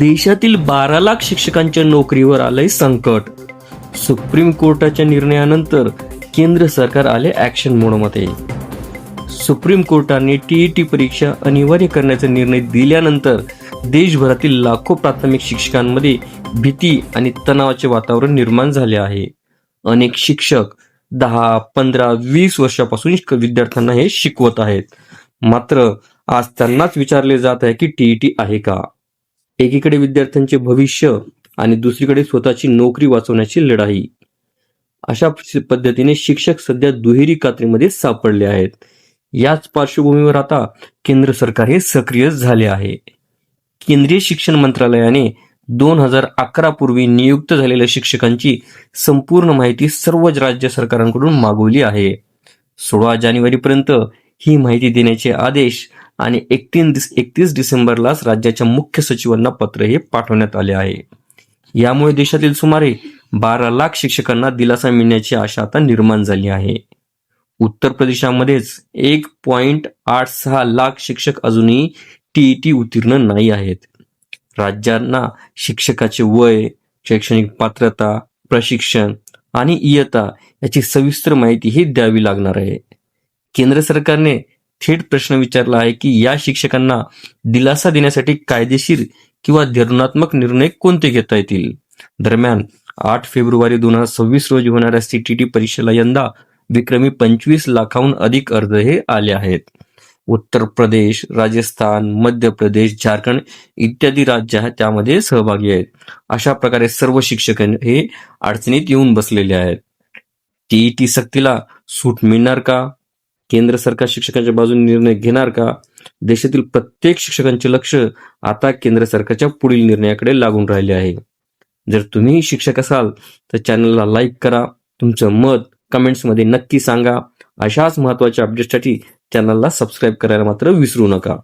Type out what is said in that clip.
देशातील 12 लाख शिक्षकांच्या नोकरीवर आलंय संकट. सुप्रीम कोर्टाच्या निर्णयानंतर केंद्र सरकार आले ऍक्शन मोडमध्ये. सुप्रीम कोर्टाने टीईटी परीक्षा अनिवार्य करण्याचा निर्णय दिल्यानंतर देशभरातील लाखो प्राथमिक शिक्षकांमध्ये भीती आणि तणावाचे वातावरण निर्माण झाले आहे. अनेक शिक्षक 10, 15, 20 वर्षापासून विद्यार्थ्यांना हे शिकवत आहेत. मात्र आज त्यांनाच विचारले जात आहे की टीईटी आहे का. एकीकडे विद्यार्थ्यांचे भविष्य आणि दुसरीकडे स्वतःची नोकरी वाचवण्याची लढाई. अशा पद्धतीने शिक्षक सध्या दुहेरी कात्रीमध्ये सापडले आहेत. याच पार्श्वभूमीवर आता केंद्र सरकार हे सक्रिय झाले आहे. केंद्रीय शिक्षण मंत्रालयाने 2011 पूर्वी नियुक्त झालेल्या शिक्षकांची संपूर्ण माहिती सर्व राज्य सरकारांकडून मागवली आहे. 16 जानेवारीपर्यंत ही माहिती देण्याचे आदेश आणि 31 डिसेंबरलाच राज्याच्या मुख्य सचिवांना पत्र हे पाठवण्यात आले आहे. यामुळे देशातील सुमारे 12 लाख शिक्षकांना दिलासा मिळण्याची आशा आता निर्माण झाली आहे. उत्तर प्रदेशामध्येच 1.86 लाख शिक्षक अजूनही टीईटी उत्तीर्ण नाही आहेत. राज्यांना शिक्षकाचे वय, शैक्षणिक पात्रता, प्रशिक्षण आणि इयत्ता याची सविस्तर माहिती ही द्यावी लागणार आहे. केंद्र सरकारने थेट प्रश्न विचारला आहे की या शिक्षकांना दिलासा देण्यासाठी कायदेशीर किंवा धोरणात्मक निर्णय कोणते घेता येतील. दरम्यान 8 फेब्रुवारी 2026 रोजी होणाऱ्या सीटीटी परीक्षेला यंदा विक्रमी 25 लाखाहून अधिक अर्ज हे आले आहेत. उत्तर प्रदेश, राजस्थान, मध्य प्रदेश, झारखंड इत्यादी राज्य त्यामध्ये सहभागी आहेत. अशा प्रकारे सर्व शिक्षक हे अडचणीत येऊन बसलेले आहेत. टीईटी सक्तीला सूट मिळणार का? केंद्र सरकार शिक्षकांच्या बाजूने निर्णय घेणार का? देशातील प्रत्येक शिक्षकांचे लक्ष आता केंद्र सरकारच्या पुढील निर्णयाकडे लागून राहिले आहे. जर तुम्ही शिक्षक असाल तर चॅनलला लाईक करा. तुमचं मत कमेंट्समध्ये नक्की सांगा. अशाच महत्त्वाच्या अपडेटसाठी चॅनलला सबस्क्राईब करायला मात्र विसरू नका.